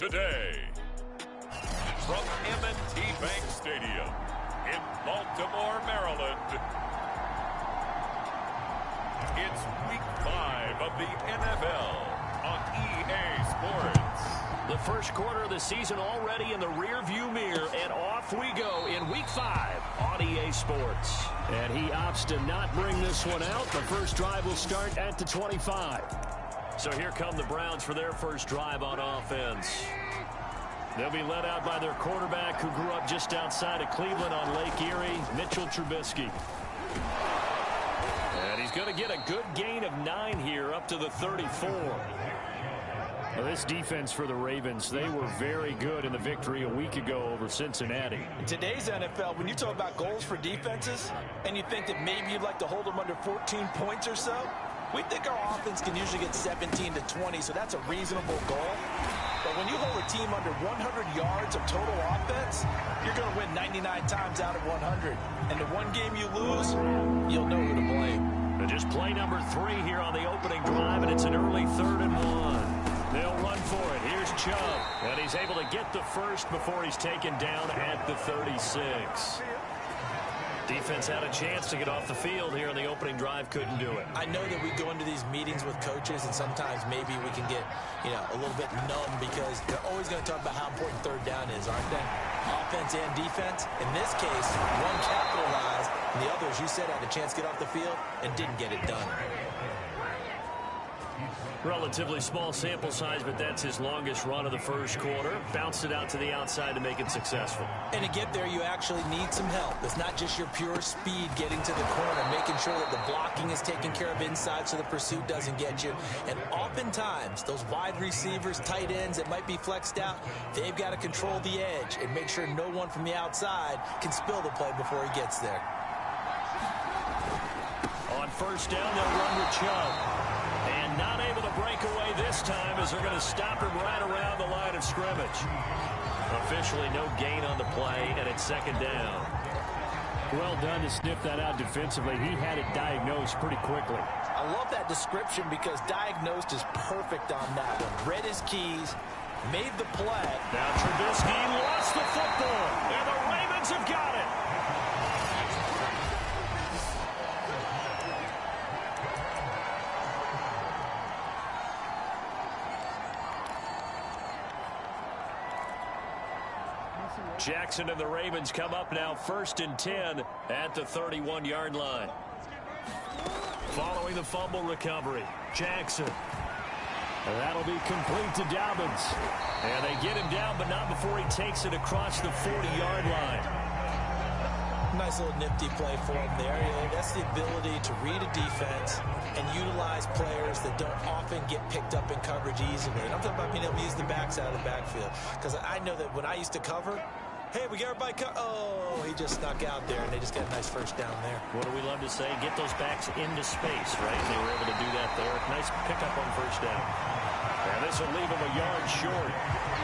today. From M&T Bank Stadium in Baltimore, Maryland, it's Week 5 of the NFL on EA Sports. The first quarter of the season already in the rearview mirror, and off we go in Week 5 on EA Sports. And he opts to not bring this one out. The first drive will start at the 25. So here come the Browns for their first drive on offense. They'll be led out by their quarterback who grew up just outside of Cleveland on Lake Erie, Mitchell Trubisky. And he's going to get a good gain of 9 here up to the 34. Well, this defense for the Ravens, they were very good in the victory a week ago over Cincinnati. In today's NFL, when you talk about goals for defenses, and you think that maybe you'd like to hold them under 14 points or so, we think our offense can usually get 17 to 20, so that's a reasonable goal. But when you hold a team under 100 yards of total offense, you're going to win 99 times out of 100. And the one game you lose, you'll know who to blame. And just play number 3 here on the opening drive, and it's an early 3rd and 1. They'll run for it. Here's Chubb. And he's able to get the first before he's taken down at the 36. Defense had a chance to get off the field here on the opening drive. Couldn't do it. I know that we go into these meetings with coaches, and sometimes maybe we can get, a little bit numb because they're always going to talk about how important third down is, aren't they? Offense and defense. In this case, one capitalized, and the other, as you said, had a chance to get off the field and didn't get it done. Relatively small sample size, but that's his longest run of the first quarter. Bounced it out to the outside to make it successful. And to get there, you actually need some help. It's not just your pure speed getting to the corner, making sure that the blocking is taken care of inside so the pursuit doesn't get you. And oftentimes, those wide receivers, tight ends that might be flexed out, they've got to control the edge and make sure no one from the outside can spill the play before he gets there. On first down, they'll run with Chubb. And not able to break away this time as they're going to stop him right around the line of scrimmage. Officially no gain on the play, and it's second down. Well done to sniff that out defensively. He had it diagnosed pretty quickly. I love that description because diagnosed is perfect on that one. Read his keys, made the play. Now Trubisky lost the football, and the Ravens have got it. Jackson and the Ravens come up now 1st and 10 at the 31-yard line. Following the fumble recovery, Jackson. And that'll be complete to Dobbins. And they get him down, but not before he takes it across the 40-yard line. Nice little nifty play for him there. That's the ability to read a defense and utilize players that don't often get picked up in coverage easily. And I'm talking about being able to use the backside of the backfield. Because I know that when I used to cover, hey, we got everybody oh, he just snuck out there, and they just got a nice first down there. What do we love to say? Get those backs into space, right? And they were able to do that there. Nice pickup on first down. And this will leave him a yard short.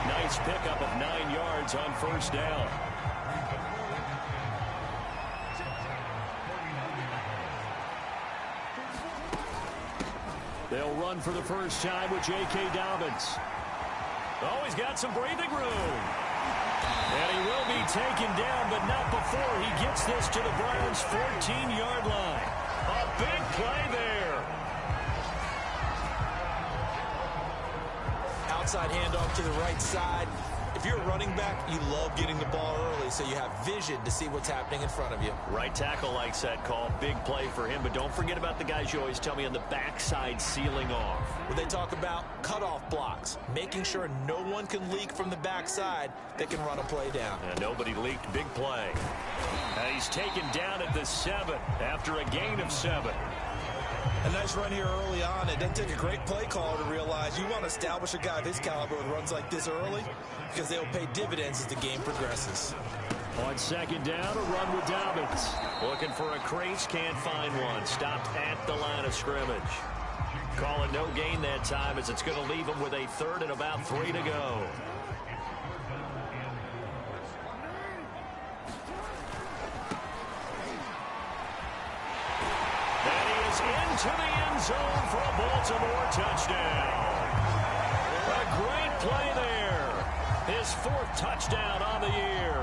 Nice pickup of 9 yards on first down. They'll run for the first time with J.K. Dobbins. Oh, he's got some breathing room. And he will be taken down, but not before he gets this to the Browns' 14-yard line. A big play there. Outside handoff to the right side. If you're a running back, you love getting the ball early so you have vision to see what's happening in front of you. Right tackle likes that call. Big play for him, but don't forget about the guys you always tell me on the backside sealing off. When they talk about cutoff blocks, making sure no one can leak from the backside that can run a play down. And nobody leaked. Big play. And he's taken down at the 7 after a gain of 7. A nice run here early on. It doesn't take a great play caller to realize you want to establish a guy of his caliber with runs like this early because they'll pay dividends as the game progresses. On second down, a run with Dobbins. Looking for a crease, can't find one. Stopped at the line of scrimmage. Calling no gain that time as it's going to leave him with a 3rd and about 3 to go. Into the end zone for a Baltimore touchdown. A great play there. his 4th touchdown on the year.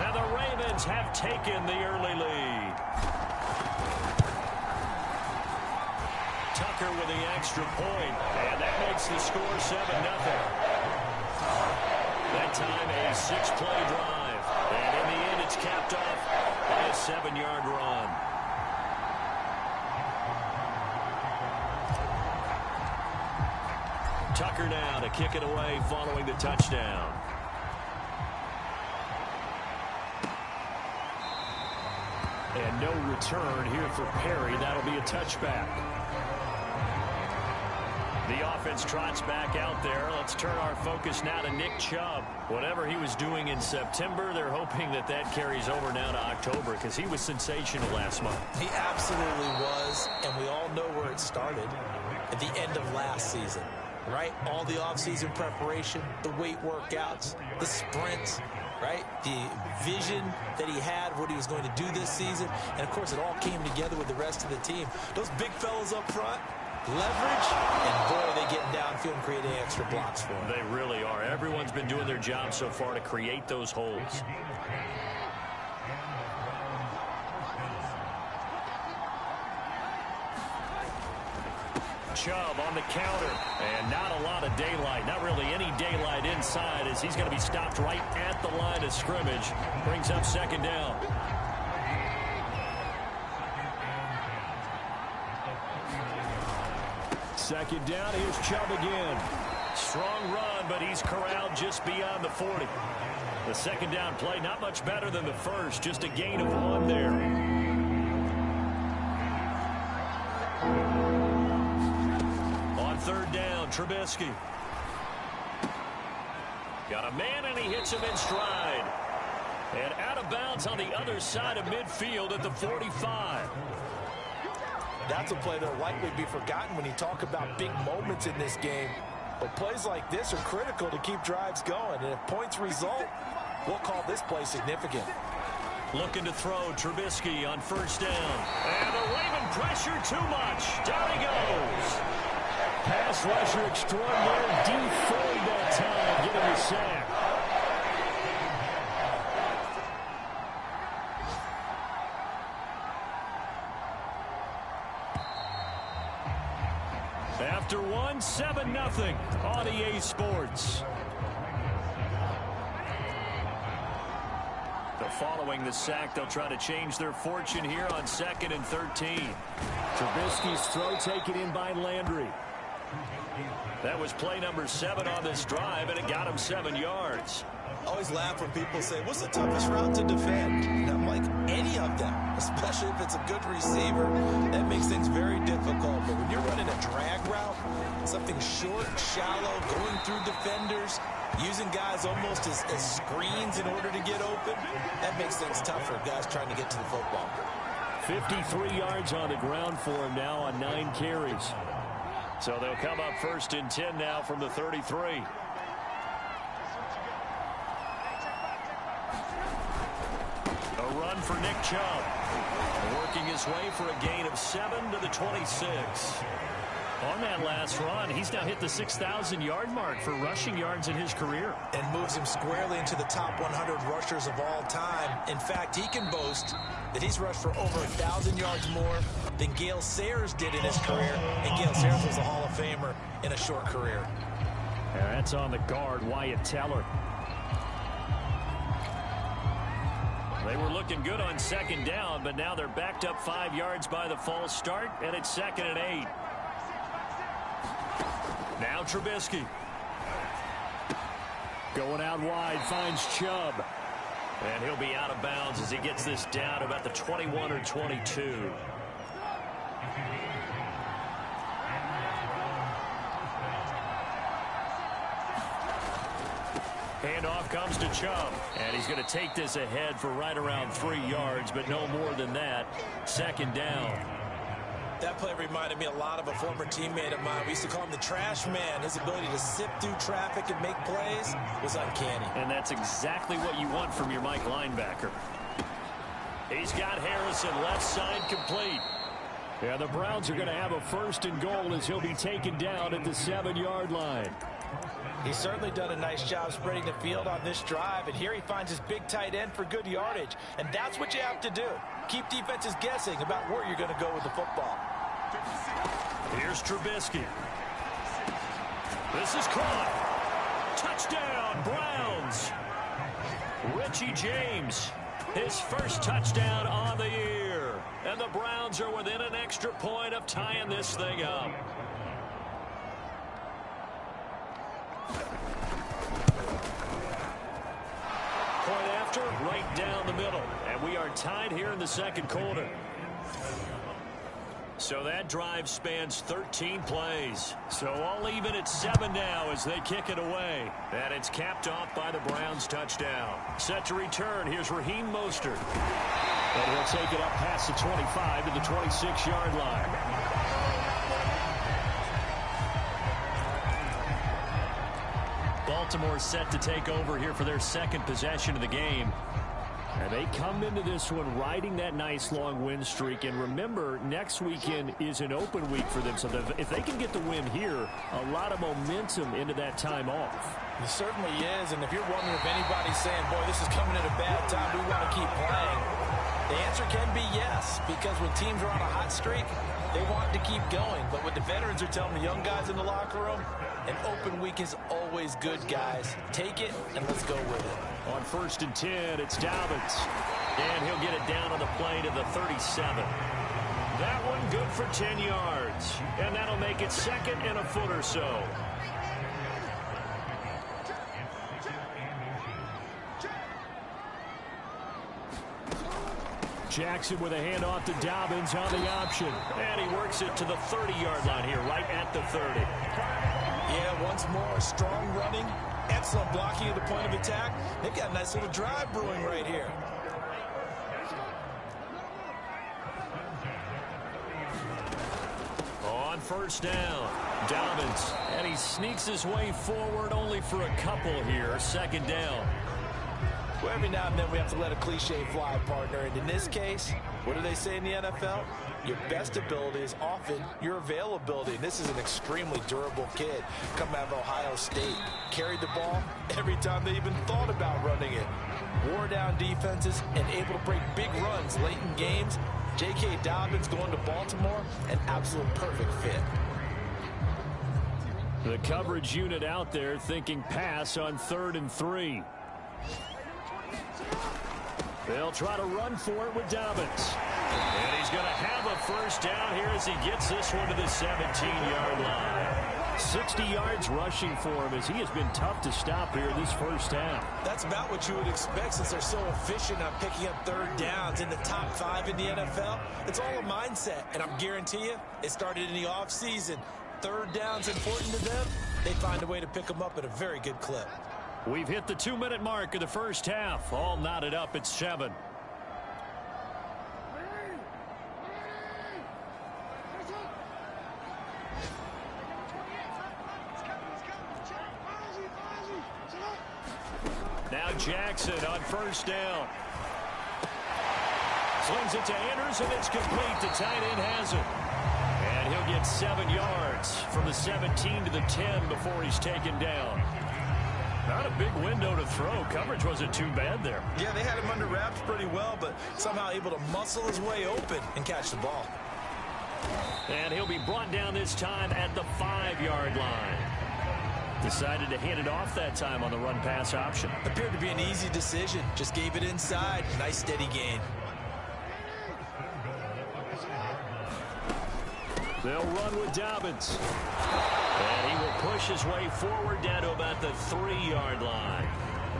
And the Ravens have taken the early lead. Tucker with the extra point, and that makes the score 7-0. That time a 6-play drive, and in the end it's capped off by a 7-yard run. Tucker now to kick it away following the touchdown. And no return here for Perry. That'll be a touchback. The offense trots back out there. Let's turn our focus now to Nick Chubb. Whatever he was doing in September, they're hoping that that carries over now to October because he was sensational last month. He absolutely was, and we all know where it started at the end of last season, right? All the offseason preparation, the weight workouts, the sprints, right? The vision that he had, what he was going to do this season, and, of course, it all came together with the rest of the team. Those big fellas up front, leverage, and boy, they get downfield and creating extra blocks for him. They really are. Everyone's been doing their job so far to create those holes. Chubb on the counter, and not a lot of daylight. Not really any daylight inside as he's going to be stopped right at the line of scrimmage. Brings up 2nd down. Second down, here's Chubb again. Strong run, but he's corralled just beyond the 40. The 2nd down play, not much better than the first, just a gain of 1 there. On 3rd down, Trubisky. Got a man, and he hits him in stride. And out of bounds on the other side of midfield at the 45. That's a play that'll likely be forgotten when you talk about big moments in this game. But plays like this are critical to keep drives going. And if points result, we'll call this play significant. Looking to throw, Trubisky on 1st down. And the Raven pressure too much. Down he goes. Pass rusher extraordinaire. Defoyed that time, getting the sack. After 1, 7-0 on EA Sports. Following the sack, they'll try to change their fortune here on 2nd and 13. Trubisky's throw taken in by Landry. That was play number 7 on this drive, and it got him 7 yards. I always laugh when people say, what's the toughest route to defend? And I'm like, any of them, especially if it's a good receiver. That makes things very difficult. But when you're running a drag route, something short, shallow, going through defenders, using guys almost as screens in order to get open, that makes things tough for guys trying to get to the football. 53 yards on the ground for him now on 9 carries. So they'll come up 1st and 10 now from the 33. A run for Nick Chubb. Working his way for a gain of 7 to the 26. On that last run, he's now hit the 6,000-yard mark for rushing yards in his career. And moves him squarely into the top 100 rushers of all time. In fact, he can boast that he's rushed for over 1,000 yards more than Gale Sayers did in his career. And Gale Sayers was a Hall of Famer in a short career. And that's on the guard, Wyatt Teller. They were looking good on 2nd down, but now they're backed up 5 yards by the false start, and it's 2nd and 8. Now Trubisky. Going out wide, finds Chubb. And he'll be out of bounds as he gets this down about the 21 or 22. Handoff comes to Chubb. And he's going to take this ahead for right around 3 yards, but no more than that. 2nd down. That play reminded me a lot of a former teammate of mine. We used to call him the trash man. His ability to sift through traffic and make plays was uncanny. And that's exactly what you want from your Mike linebacker. He's got Harrison left side complete. Yeah, the Browns are going to have a 1st and goal as he'll be taken down at the 7-yard line. He's certainly done a nice job spreading the field on this drive, and here he finds his big tight end for good yardage. And that's what you have to do. Keep defenses guessing about where you're going to go with the football. Here's Trubisky. This is caught. Touchdown, Browns. Richie James, his first touchdown on the year. And the Browns are within an extra point of tying this thing up. Point after, right down the middle. And we are tied here in the second quarter. So that drive spans 13 plays. So all even at 7 now as they kick it away. And it's capped off by the Browns touchdown. Set to return. Here's Raheem Mostert. And he'll take it up past the 25 to the 26-yard line. Baltimore set to take over here for their second possession of the game. And they come into this one riding that nice long win streak. And remember, next weekend is an open week for them. So if they can get the win here, a lot of momentum into that time off. It certainly is. And if you're wondering if anybody's saying, boy, this is coming at a bad time, we want to keep playing, the answer can be yes. Because when teams are on a hot streak, they want to keep going. But what the veterans are telling the young guys in the locker room, an open week is always good, guys. Take it, and let's go with it. On 1st and 10, it's Dobbins. And he'll get it down on the play to the 37. That one good for 10 yards. And that'll make it second and a foot or so. Jackson with a handoff to Dobbins on the option. And he works it to the 30-yard line here, right at the 30. Yeah, once more, strong running, excellent blocking at the point of attack. They've got a nice little drive brewing right here. On 1st down, Dobbins. And he sneaks his way forward only for a couple here. 2nd down. Well, every now and then we have to let a cliche fly, partner. And in this case, what do they say in the NFL? Your best ability is often your availability. And this is an extremely durable kid coming out of Ohio State. Carried the ball every time they even thought about running it. Wore down defenses and able to break big runs late in games. J.K. Dobbins going to Baltimore, an absolute perfect fit. The coverage unit out there thinking pass on 3rd and 3. They'll try to run for it with Dobbins. And he's going to have a 1st down here as he gets this one to the 17-yard line. 60 yards rushing for him as he has been tough to stop here this first half. That's about what you would expect since they're so efficient on picking up 3rd downs in the top 5 in the NFL. It's all a mindset, and I'm guarantee you it started in the offseason. 3rd down's important to them. They find a way to pick them up at a very good clip. We've hit the 2-minute mark of the first half. All knotted up at 7. Now Jackson on 1st down. Slings it to Anders, and it's complete. The tight end has it. And he'll get 7 yards from the 17 to the 10 before he's taken down. Not a big window to throw. Coverage wasn't too bad there. Yeah, they had him under wraps pretty well, but somehow able to muscle his way open and catch the ball. And he'll be brought down this time at the 5-yard line. Decided to hand it off that time on the run-pass option. Appeared to be an easy decision. Just gave it inside. Nice steady gain. They'll run with Dobbins. And he will push his way forward down to about the 3-yard line.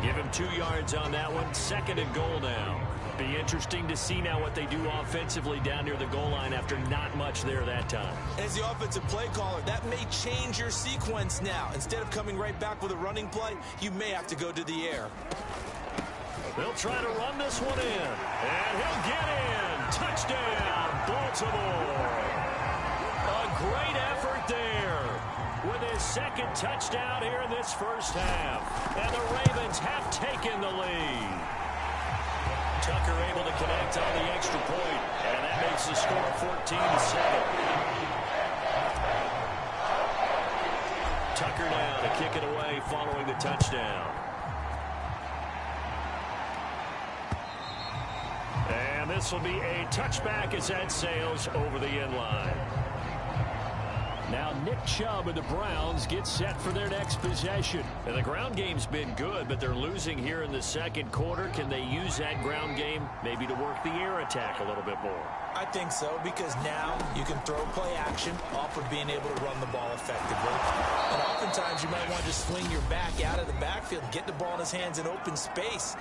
Give him 2 yards on that one. 2nd and goal now. Be interesting to see now what they do offensively down near the goal line after not much there that time. As the offensive play caller, that may change your sequence now. Instead of coming right back with a running play, you may have to go to the air. They'll try to run this one in. And he'll get in. Touchdown, Baltimore. A great effort there with his 2nd touchdown here in this first half. And the Ravens have taken the lead. Tucker able to connect on the extra point, and that makes the score 14-7. Tucker now to kick it away following the touchdown. And this will be a touchback as that sails over the end line. Now Nick Chubb and the Browns get set for their next possession. And the ground game's been good, but they're losing here in the second quarter. Can they use that ground game maybe to work the air attack a little bit more? I think so, because now you can throw play action off of being able to run the ball effectively. And oftentimes you might want to just swing your back out of the backfield, get the ball in his hands in open space,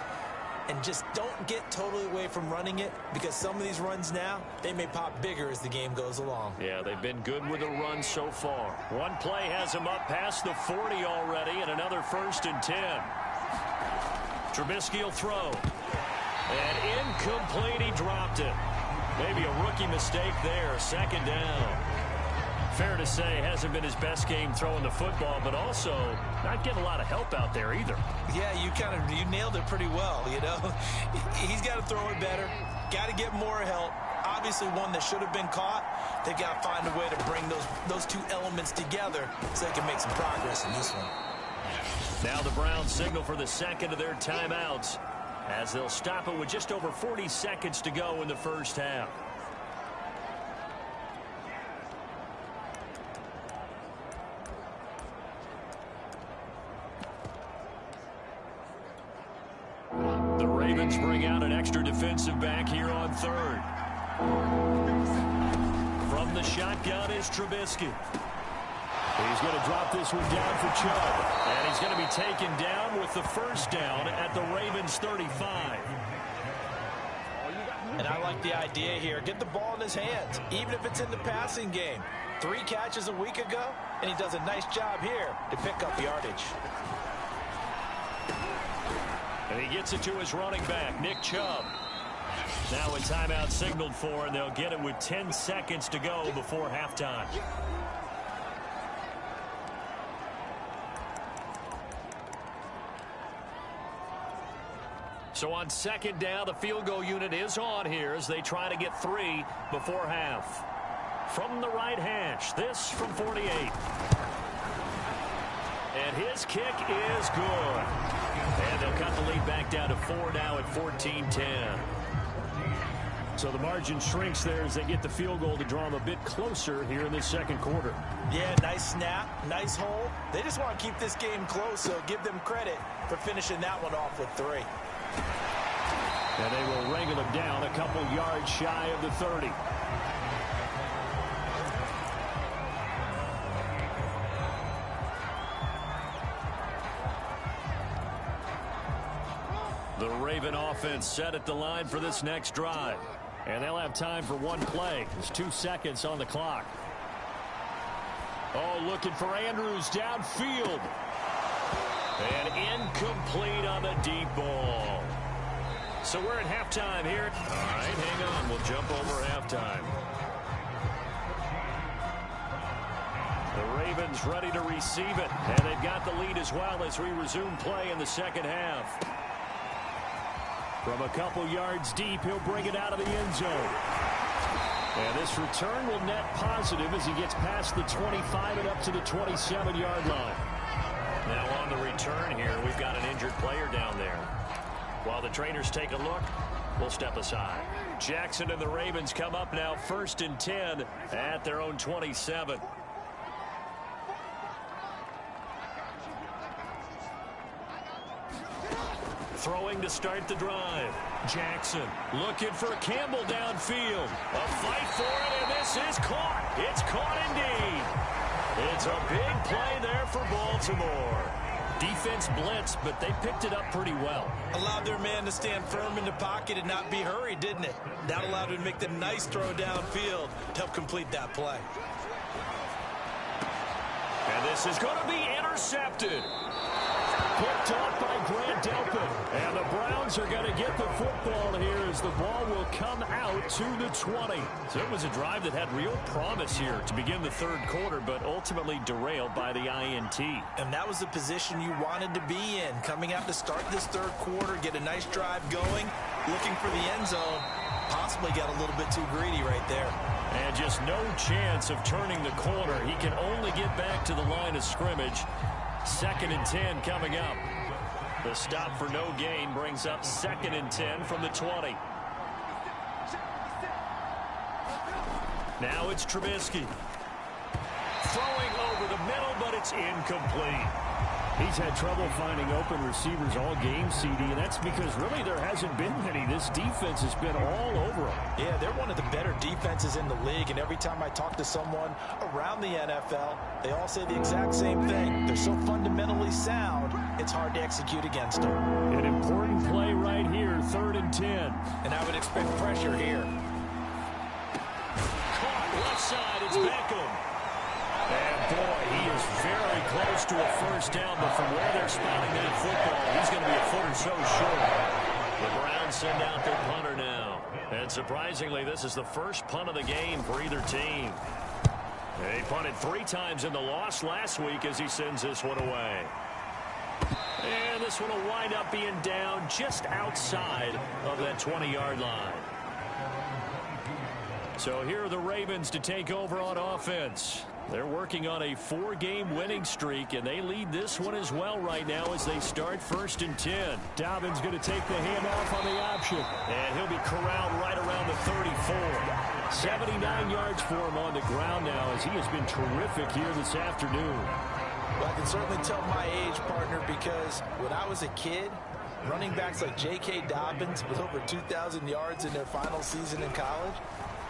and just don't get totally away from running it, because some of these runs now, they may pop bigger as the game goes along. Yeah, they've been good with the run so far. One play has them up past the 40 already, and another 1st and 10. Trubisky will throw. And incomplete, he dropped it. Maybe a rookie mistake there, 2nd down. Fair to say, hasn't been his best game throwing the football, but also not getting a lot of help out there either. Yeah, you nailed it pretty well, you know. He's got to throw it better, got to get more help. Obviously one that should have been caught. They've got to find a way to bring those two elements together so they can make some progress in this one. Now the Browns signal for the second of their timeouts as they'll stop it with just over 40 seconds to go in the first half. The Ravens bring out an extra defensive back here on 3rd. From the shotgun is Trubisky. He's going to drop this one down for Chubb. And he's going to be taken down with the 1st down at the Ravens 35. And I like the idea here. Get the ball in his hands, even if it's in the passing game. 3 catches a week ago, and he does a nice job here to pick up yardage. And he gets it to his running back, Nick Chubb. Now a timeout signaled for, and they'll get it with 10 seconds to go before halftime. So on 2nd down, the field goal unit is on here as they try to get 3 before half. From the right hash, this from 48. And his kick is good. And they'll cut the lead back down to 4 now at 14-10. So the margin shrinks there as they get the field goal to draw them a bit closer here in this second quarter. Yeah, nice snap, nice hole. They just want to keep this game close, so give them credit for finishing that one off with 3. And they will wrangle him down a couple yards shy of the 30. The Raven offense set at the line for this next drive. And they'll have time for one play. There's 2 seconds on the clock. Oh, looking for Andrews downfield. And incomplete on the deep ball. So we're at halftime here. All right, hang on. We'll jump over halftime. The Ravens ready to receive it. And they've got the lead as well as we resume play in the second half. From a couple yards deep, he'll bring it out of the end zone. And this return will net positive as he gets past the 25 and up to the 27-yard line. Now on the return here, we've got an injured player down there. While the trainers take a look, we'll step aside. Jackson and the Ravens come up now 1st and 10 at their own 27. Throwing to start the drive. Jackson looking for Campbell downfield. A fight for it, and this is caught. It's caught indeed. It's a big play there for Baltimore. Defense blitzed, but they picked it up pretty well. Allowed their man to stand firm in the pocket and not be hurried, didn't it? That allowed him to make the nice throw downfield to help complete that play. And this is going to be intercepted. picked off by Grant Delpit. And the Browns are going to get the football here as the ball will come out to the 20. So it was a drive that had real promise here to begin the third quarter, but ultimately derailed by the INT. And that was the position you wanted to be in. Coming out to start this third quarter, get a nice drive going, looking for the end zone. Possibly got a little bit too greedy right there. And just no chance of turning the corner. He can only get back to the line of scrimmage. 2nd and 10 coming up. The stop for no gain brings up 2nd and 10 from the 20. Now it's Trubisky. Throwing over the middle, but it's incomplete. He's had trouble finding open receivers all game, CD, and that's because really there hasn't been many. This defense has been all over him. Yeah, they're one of the better defenses in the league, and every time I talk to someone around the NFL, they all say the exact same thing. They're so fundamentally sound, it's hard to execute against them. An important play right here, 3rd and 10. And I would expect pressure here. Caught left side, it's Beckham. And boy, he is very close to a first down, but from where they're spotting that football, he's going to be a foot or so short. The Browns send out their punter now. And surprisingly, this is the first punt of the game for either team. He punted 3 times in the loss last week as he sends this one away. And this one will wind up being down just outside of that 20-yard line. So here are the Ravens to take over on offense. They're working on a 4-game winning streak, and they lead this one as well right now as they start 1st and 10. Dobbins going to take the handoff on the option. And he'll be corralled right around the 34. 79 yards for him on the ground now as he has been terrific here this afternoon. Well, I can certainly tell my age, partner, because when I was a kid, running backs like J.K. Dobbins with over 2,000 yards in their final season in college,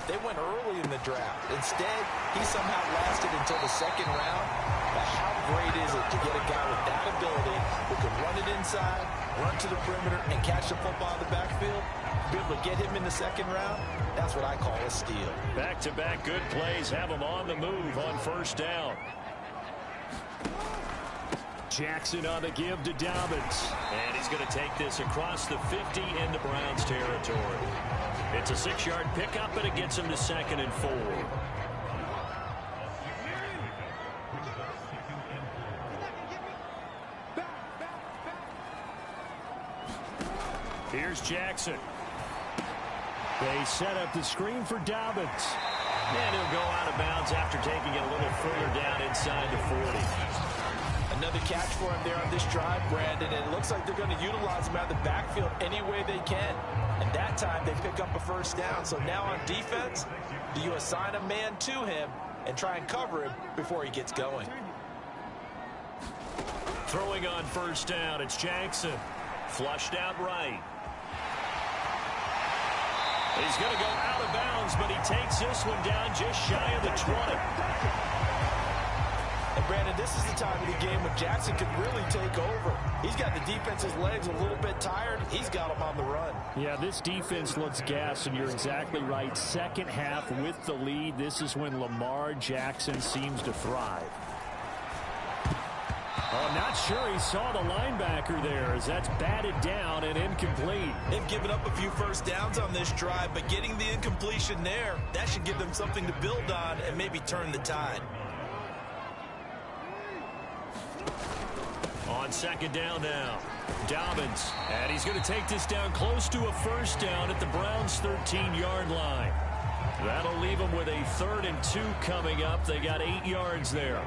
they went early in the draft. Instead, he somehow lasted until the 2nd round. But how great is it to get a guy with that ability who can run it inside, run to the perimeter, and catch the football in the backfield? Be able to get him in the 2nd round, that's what I call a steal. Back-to-back good plays have him on the move on 1st down. Jackson on the give to Dobbins. And he's going to take this across the 50 into Browns territory. It's a 6-yard pickup, and it gets him to 2nd and 4. Here's Jackson. They set up the screen for Dobbins. And he'll go out of bounds after taking it a little further down inside the 40. Another catch for him there on this drive, Brandon, and it looks like they're going to utilize him out of the backfield any way they can. And that time they pick up a 1st down. So now on defense, do you assign a man to him and try and cover him before he gets going? Throwing on 1st down, it's Jackson. Flushed out right. He's going to go out of bounds, but he takes this one down just shy of the 20. And Brandon, this is the time of the game when Jackson can really take over. He's got the defense's legs a little bit tired. He's got them on the run. Yeah, this defense looks gassed, and you're exactly right. 2nd half with the lead. This is when Lamar Jackson seems to thrive. Oh, not sure he saw the linebacker there as that's batted down and incomplete. They've given up a few 1st downs on this drive, but getting the incompletion there, that should give them something to build on and maybe turn the tide. On 2nd down now, Dobbins. And he's going to take this down close to a 1st down at the Browns' 13-yard line. That'll leave them with a 3rd and 2 coming up. They got 8 yards there.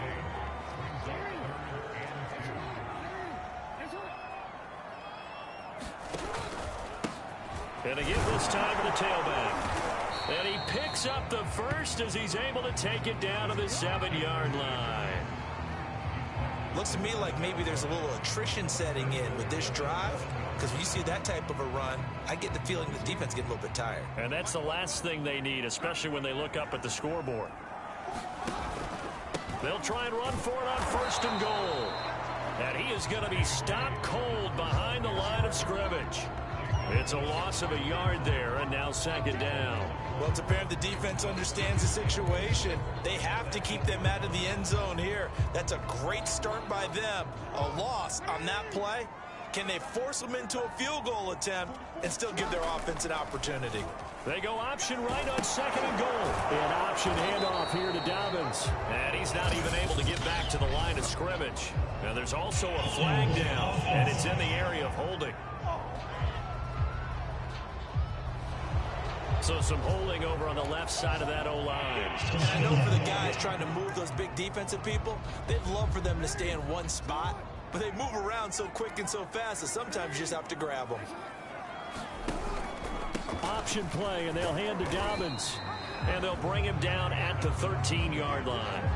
And again this time for the tailback. And he picks up the 1st as he's able to take it down to the 7-yard line. Looks to me like maybe there's a little attrition setting in with this drive, because when you see that type of a run, I get the feeling the defense gets a little bit tired. And that's the last thing they need, especially when they look up at the scoreboard. They'll try and run for it on 1st and goal. And he is going to be stopped cold behind the line of scrimmage. It's a loss of a yard there, and now second down. Well, it's apparent the defense understands the situation. They have to keep them out of the end zone here. That's a great start by them. A loss on that play. Can they force them into a field goal attempt and still give their offense an opportunity? They go option right on second and goal. An option handoff here to Dobbins. And he's not even able to get back to the line of scrimmage. Now there's also a flag down, and it's in the area of holding. So some holding over on the left side of that O-line. And I know for the guys trying to move those big defensive people, they'd love for them to stay in one spot. But they move around so quick and so fast that sometimes you just have to grab them. Option play, and they'll hand to Dobbins. And they'll bring him down at the 13-yard line.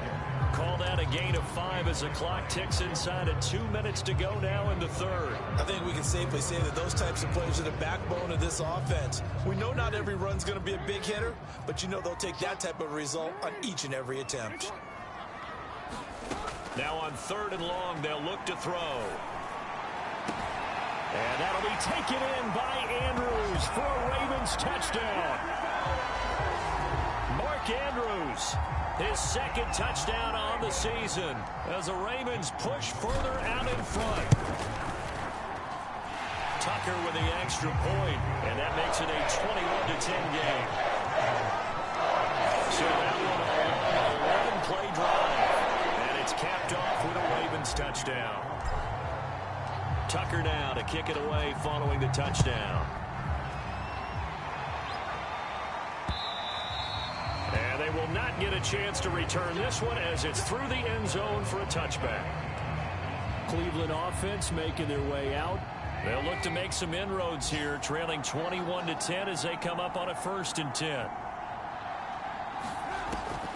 Call that a gain of 5 as the clock ticks inside of 2 minutes to go now in the third. I think we can safely say that those types of plays are the backbone of this offense. We know not every run's going to be a big hitter, but you know they'll take that type of result on each and every attempt. Now on third and long, they'll look to throw. And that'll be taken in by Andrews for a Ravens touchdown. Mark Andrews, his second touchdown on the season as the Ravens push further out in front. Tucker with the extra point, and that makes it a 21-10 game. So that one, an 11-play drive. Capped off with a Ravens touchdown. Tucker now to kick it away following the touchdown. And they will not get a chance to return this one as it's through the end zone for a touchback. Cleveland offense making their way out. They'll look to make some inroads here, trailing 21-10 as they come up on a 1st and 10.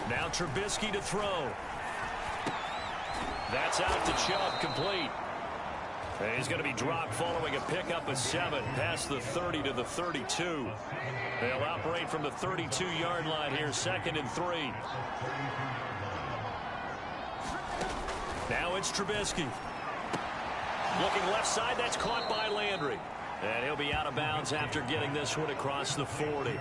Now Trubisky to throw. That's out to Chubb, complete. And he's going to be dropped following a pickup of 7 past the 30 to the 32. They'll operate from the 32-yard line here, 2nd and 3. Now it's Trubisky. Looking left side, that's caught by Landry. And he'll be out of bounds after getting this one across the 40.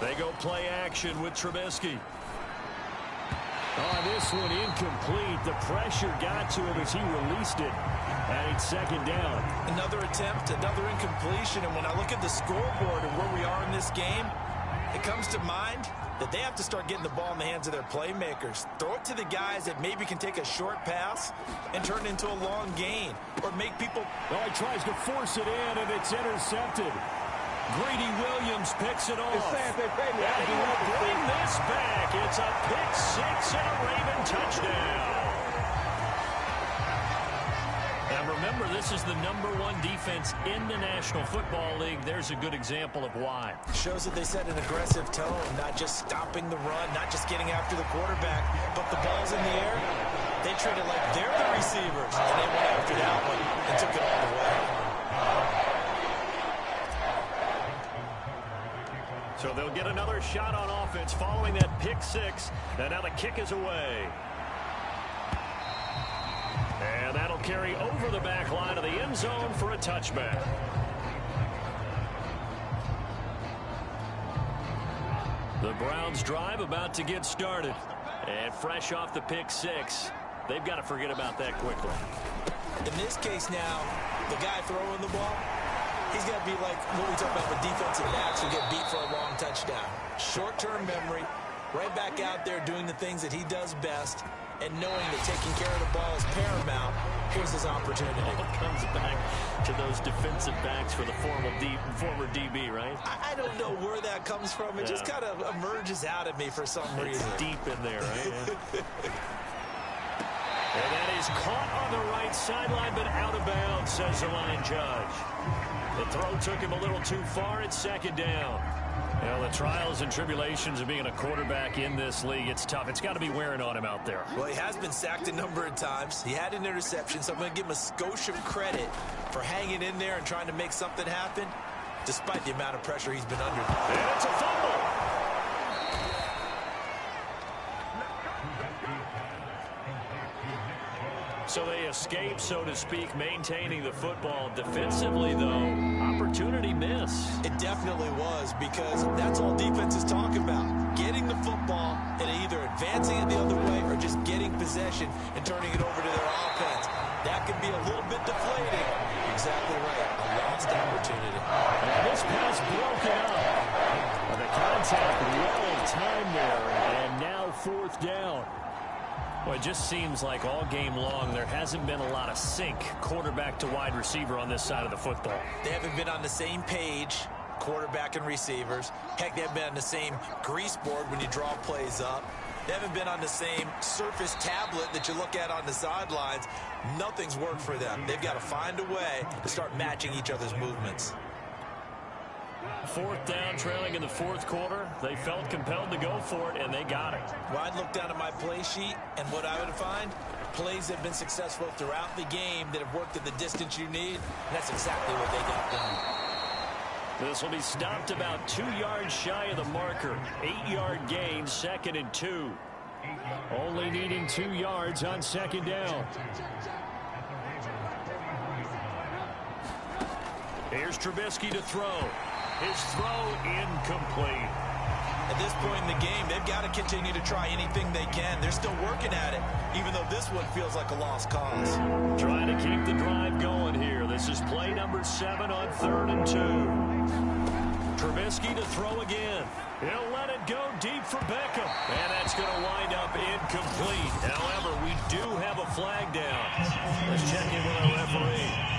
They go play action with Trubisky. Oh, this one incomplete. The pressure got to him as he released it. And it's 2nd down. Another attempt, another incompletion. And when I look at the scoreboard and where we are in this game, it comes to mind that they have to start getting the ball in the hands of their playmakers. Throw it to the guys that maybe can take a short pass and turn it into a long gain. Or make people... Oh, he tries to force it in, and it's intercepted. Greedy Williams picks it off. And he will bring this back. It's a pick 6 and a Raven touchdown. And remember, this is the #1 defense in the National Football League. There's a good example of why. Shows that they set an aggressive tone, not just stopping the run, not just getting after the quarterback, but the ball's in the air. They treat it like they're the receivers, and they went after that one and took it all the way. So they'll get another shot on offense following that pick 6. And now the kick is away. And that'll carry over the back line of the end zone for a touchback. The Browns drive about to get started. And fresh off the pick 6, they've got to forget about that quickly. In this case now, the guy throwing the ball, he's got to be like what we talk about with defensive backs who get beat for a long touchdown. Short-term memory, right back out there doing the things that he does best, and knowing that taking care of the ball is paramount. Here's his opportunity. It comes back to those defensive backs for the former DB, right? I don't know where that comes from. It just kind of emerges out of me for some reason. It's deep in there, right? And that is caught on the right sideline, but out of bounds, says the line judge. The throw took him a little too far. It's 2nd down. Well, the trials and tribulations of being a quarterback in this league, it's tough. It's got to be wearing on him out there. Well, he has been sacked a number of times. He had an interception, so I'm going to give him a skosh of credit for hanging in there and trying to make something happen. despite the amount of pressure he's been under. And it's a fumble. So they escape, so to speak, maintaining the football. Defensively, though, opportunity miss. It definitely was, because that's all defenses talk about. Getting the football and either advancing it the other way or just getting possession and turning it over to their offense. That can be a little bit deflating. Exactly right. A lost opportunity. And this pass broken up. The contact well timed there, and now fourth down. Well, it just seems like all game long there hasn't been a lot of sync quarterback to wide receiver on this side of the football. They haven't been on the same page, quarterback and receivers. Heck, they haven't been on the same grease board when you draw plays up. They haven't been on the same surface tablet that you look at on the sidelines. Nothing's worked for them. They've got to find a way to start matching each other's movements. Fourth down, trailing in the fourth quarter. They felt compelled to go for it, and they got it. Well, I'd look down at my play sheet, and what I would find, plays that have been successful throughout the game that have worked at the distance you need, and that's exactly what they got done. This will be stopped about 2 yards shy of the marker. 8-yard gain, 2nd and 2. Only needing 2 yards on second down. Here's Trubisky to throw. His throw incomplete. At this point in the game, they've got to continue to try anything they can. They're still working at it, even though this one feels like a lost cause. Trying to keep the drive going here. This is play number 7 on 3rd and 2. Trubisky to throw again. He'll let it go deep for Beckham. And that's going to wind up incomplete. However, we do have a flag down. Let's check in with our referee.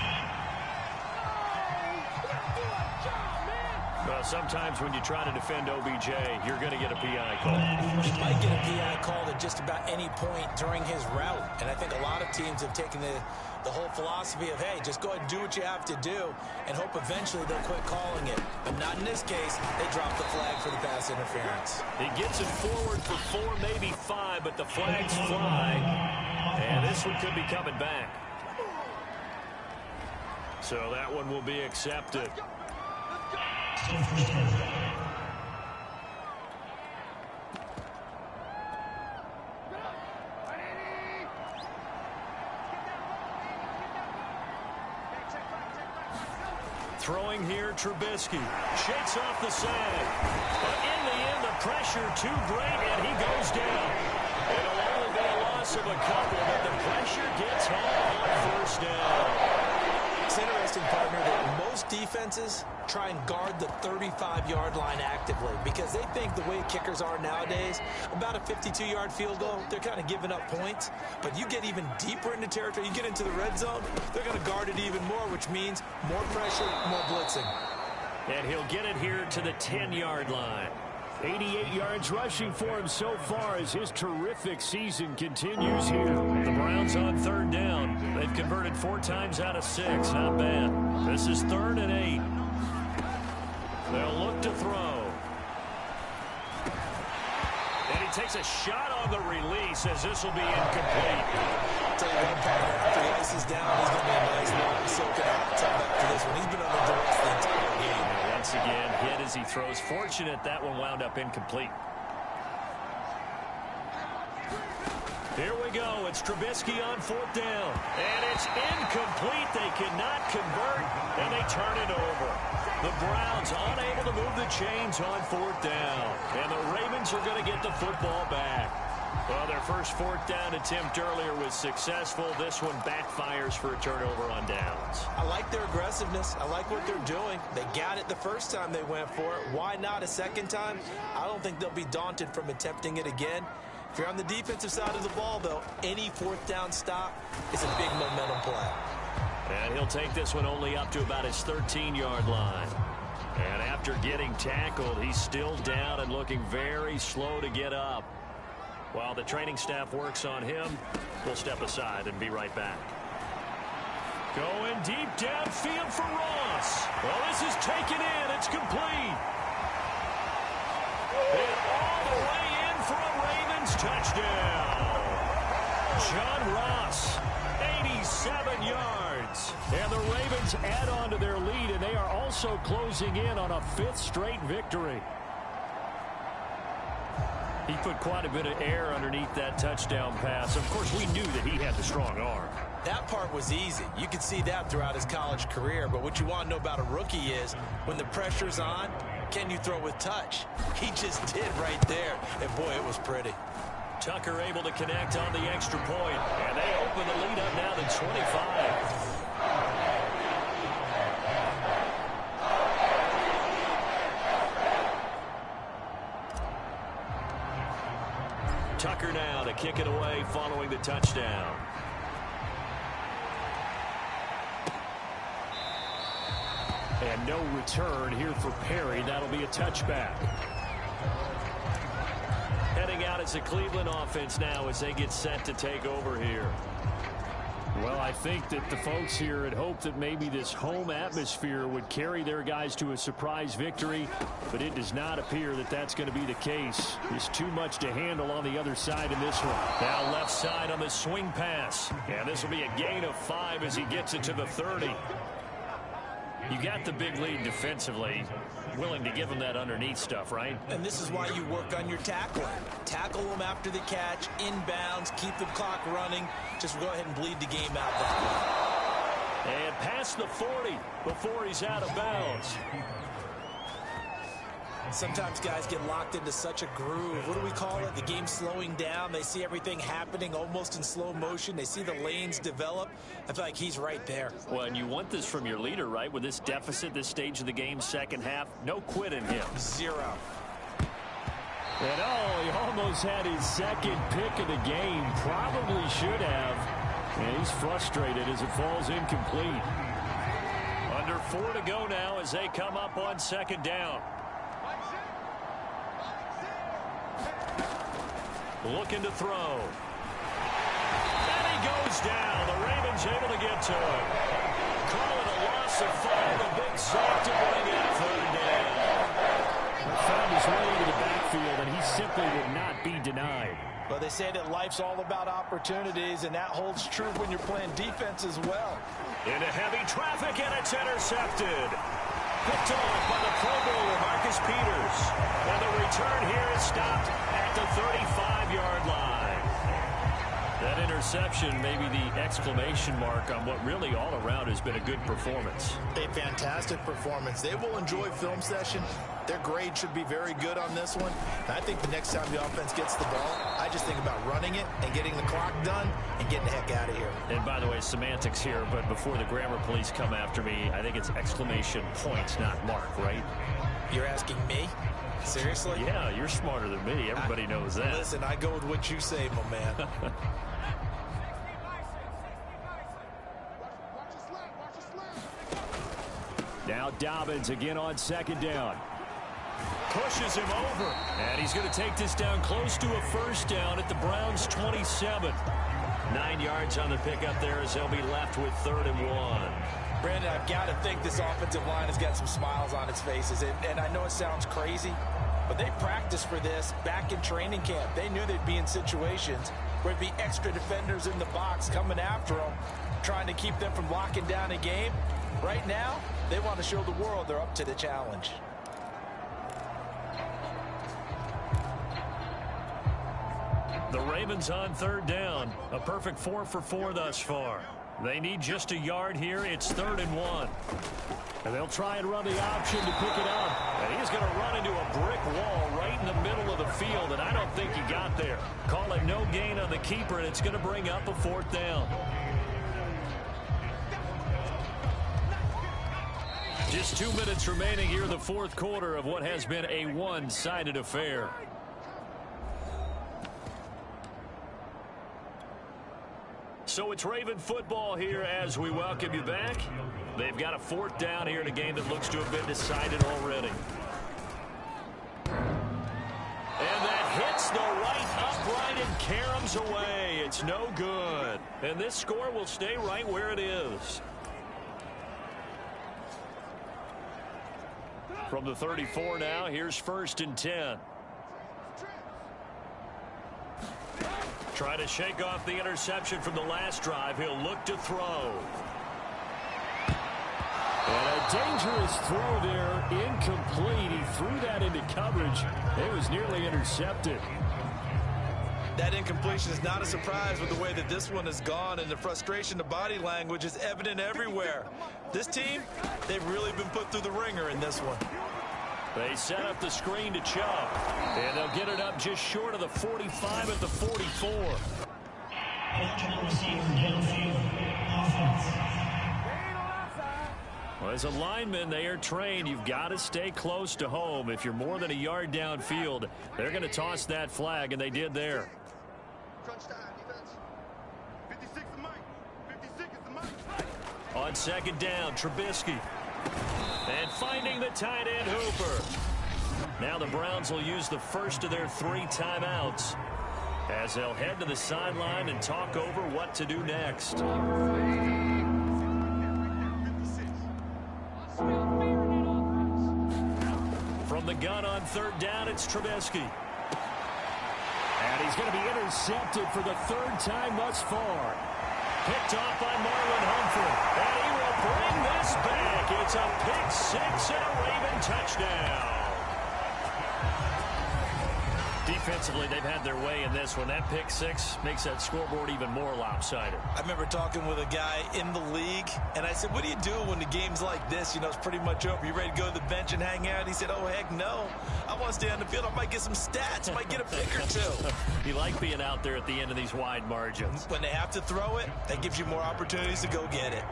Well, sometimes when you try to defend OBJ, you're going to get a PI call. You might get a PI call at just about any point during his route. And I think a lot of teams have taken the whole philosophy of, hey, just go ahead and do what you have to do and hope eventually they'll quit calling it. But not in this case. They dropped the flag for the pass interference. He gets it forward for 4, maybe 5, but the flags fly. And this one could be coming back. So that one will be accepted. Throwing here, Trubisky shakes off the sag. But in the end, the pressure too great, and he goes down. It'll only be a loss of a couple, but the pressure gets home on first down. It's interesting, partner, that most defenses try and guard the 35-yard line actively because they think the way kickers are nowadays, about a 52-yard field goal, they're kind of giving up points. But you get even deeper into territory, you get into the red zone, they're going to guard it even more, which means more pressure, more blitzing. And he'll get it here to the 10-yard line. 88 yards rushing for him so far as his terrific season continues here. The Browns on 3rd down. They've converted 4 times out of 6. Not bad. This is 3rd and 8. They'll look to throw. And he takes a shot on the release as this will be incomplete. I'll tell you what, partner, after the ice is down, he's going to be a nice one. Soaking hot tub after this one. He's been under duress the entire game. Once again, hit as he throws. Fortunate that one wound up incomplete. Here we go. It's Trubisky on 4th down. And it's incomplete. They cannot convert, and they turn it over. The Browns unable to move the chains on 4th down. And the Ravens are going to get the football back. Well, their first 4th down attempt earlier was successful. This one backfires for a turnover on downs. I like their aggressiveness. I like what they're doing. They got it the first time they went for it. Why not a second time? I don't think they'll be daunted from attempting it again. If you're on the defensive side of the ball, though, any 4th down stop is a big momentum play. And he'll take this one only up to about his 13-yard line. And after getting tackled, he's still down and looking very slow to get up. While the training staff works on him, we'll step aside and be right back. Going deep downfield for Ross. Well, this is taken in. It's complete. And all the way in for a Ravens touchdown. John Ross 87 yards. And the Ravens add on to their lead, and they are also closing in on a 5th straight victory. He put quite a bit of air underneath that touchdown pass. Of course, we knew that he had the strong arm. That part was easy. You could see that throughout his college career. But what you want to know about a rookie is when the pressure's on, can you throw with touch? He just did right there. And, boy, it was pretty. Tucker able to connect on the extra point. And they open the lead up now to 25. Tucker now to kick it away following the touchdown. And no return here for Perry. That'll be a touchback. Heading out as a Cleveland offense now as they get set to take over here. Well, I think that the folks here had hoped that maybe this home atmosphere would carry their guys to a surprise victory, but it does not appear that that's going to be the case. There's too much to handle on the other side in this one. Now left side on the swing pass. And this will be a gain of 5 as he gets it to the 30. You got the big lead defensively. Willing to give them that underneath stuff, right? And this is why you work on your tackling. Tackle them after the catch, inbounds, keep the clock running. Just go ahead and bleed the game out that way. And past the 40 before he's out of bounds. Sometimes guys get locked into such a groove. What do we call it? The game slowing down. They see everything happening almost in slow motion. They see the lanes develop. I feel like he's right there. Well, and you want this from your leader, right? With this deficit, this stage of the game, second half, no quit in him. 0. And oh, he almost had his second pick of the game. Probably should have. And he's frustrated as it falls incomplete. Under 4 to go now as they come up on second down. Looking to throw. And he goes down. The Ravens able to get to him. Call it a loss of 5. A big sack to bring it third down. He found his way into the backfield, and he simply would not be denied. Well, they say that life's all about opportunities, and that holds true when you're playing defense as well. Into heavy traffic, and it's intercepted. Picked off by the Pro Bowler, Marcus Peters. And the return here is stopped at the 35-yard line. That interception may be the exclamation mark on what really all around has been a good performance. A fantastic performance. They will enjoy film session. Their grade should be very good on this one. And I think the next time the offense gets the ball, I just think about running it and getting the clock done and getting the heck out of here. And by the way, semantics here, but before the grammar police come after me, I think it's exclamation point, not mark, right? You're asking me? Seriously? Yeah, you're smarter than me. Everybody knows that. Listen, I go with what you say, my man. Now Dobbins again on second down. Pushes him over. And he's going to take this down close to a first down at the Browns' 27. 9 yards on the pickup there as they'll be left with 3rd and 1. Brandon, I've got to think this offensive line has got some smiles on its faces. And I know it sounds crazy, but they practiced for this back in training camp. They knew they'd be in situations where there'd be extra defenders in the box coming after them, trying to keep them from locking down a game. Right now, they want to show the world they're up to the challenge. The Ravens on 3rd down. A perfect 4 for 4 thus far. They need just a yard here. It's 3rd and 1. And they'll try and run the option to pick it up. And he's going to run into a brick wall right in the middle of the field, and I don't think he got there. Call it no gain on the keeper, and it's going to bring up a 4th down. Just 2 minutes remaining here in the 4th quarter of what has been a one-sided affair. So it's Raven football here as we welcome you back. They've got a 4th down here in a game that looks to have been decided already. And that hits the right upright and caroms away. It's no good. And this score will stay right where it is. From the 34 now, here's 1st and 10. Trying to shake off the interception from the last drive. He'll look to throw. And a dangerous throw there, incomplete. He threw that into coverage. It was nearly intercepted. That incompletion is not a surprise with the way that this one has gone, and the frustration, the body language is evident everywhere. This team, they've really been put through the ringer in this one. They set up the screen to Chubb, and they'll get it up just short of the 45 at the 44. Well, as a lineman, they are trained. You've got to stay close to home. If you're more than a yard downfield, they're going to toss that flag, and they did there. On second down, Trubisky. And finding the tight end, Hooper. Now the Browns will use the first of their 3 timeouts as they'll head to the sideline and talk over what to do next. From the gun on third down, it's Trubisky. And he's going to be intercepted for the 3rd time thus far. Picked off by Marlon Humphrey. And he will bring this back. It's a pick 6 and a Raven touchdown. Defensively, they've had their way in this one. That pick 6 makes that scoreboard even more lopsided. I remember talking with a guy in the league, and I said, what do you do when the game's like this? You know, it's pretty much over. You ready to go to the bench and hang out? He said, oh, heck no. I want to stay on the field. I might get some stats. I might get a pick or 2. You like being out there at the end of these wide margins. When they have to throw it, that gives you more opportunities to go get it.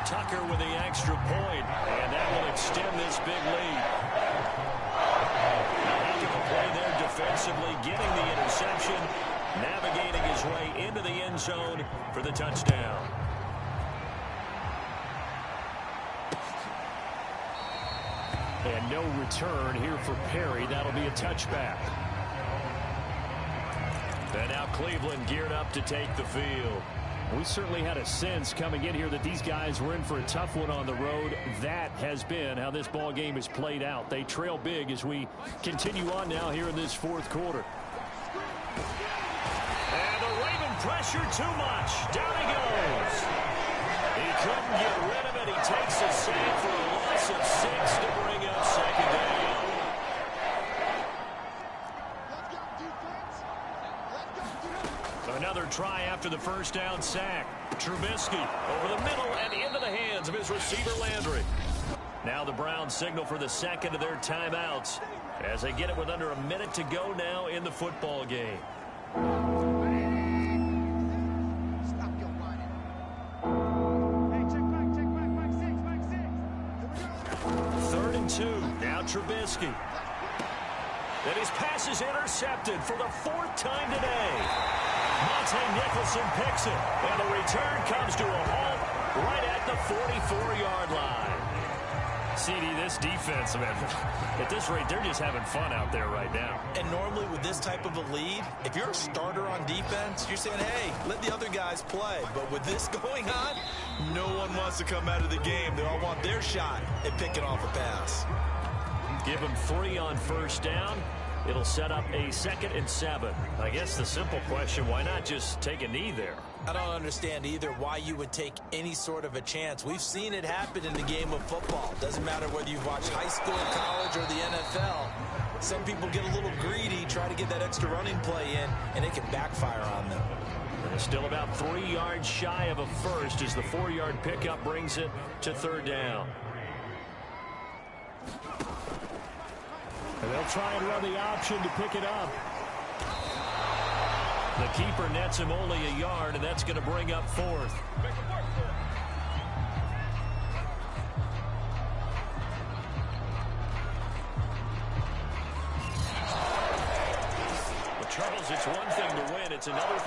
Tucker with the extra point, and that will extend this big lead. Tactical play there defensively, getting the interception, navigating his way into the end zone for the touchdown. And no return here for Perry. That'll be a touchback. And now Cleveland geared up to take the field. We certainly had a sense coming in here that these guys were in for a tough one on the road. That has been how this ball game has played out. They trail big as we continue on now here in this 4th quarter. And the Raven pressure too much. Down he goes. He couldn't get rid of it. He takes a save for a loss of 6 to bring up second down. Another try after the first down sack. Trubisky over the middle and into the hands of his receiver Landry. Now the Browns signal for the 2nd of their timeouts as they get it with under a minute to go now in the football game. Third and 2. Now Trubisky. And his pass is intercepted for the 4th time today. Monte Nicholson picks it, and the return comes to a halt right at the 44-yard line. CD, this defense, man, at this rate, they're just having fun out there right now. And normally with this type of a lead, if you're a starter on defense, you're saying, hey, let the other guys play. But with this going on, no one wants to come out of the game. They all want their shot at picking off a pass. Give them 3 on first down. It'll set up a 2nd and 7. I guess the simple question, why not just take a knee there? I don't understand either why you would take any sort of a chance. We've seen it happen in the game of football. Doesn't matter whether you've watched high school, college, or the NFL. Some people get a little greedy, try to get that extra running play in, and it can backfire on them. And it's still about 3 yards shy of a first as the 4-yard pickup brings it to 3rd down. And they'll try and run the option to pick it up. The keeper nets him only a yard, and that's going to bring up 4th. Well, Charles, it's one thing to win. It's another thing.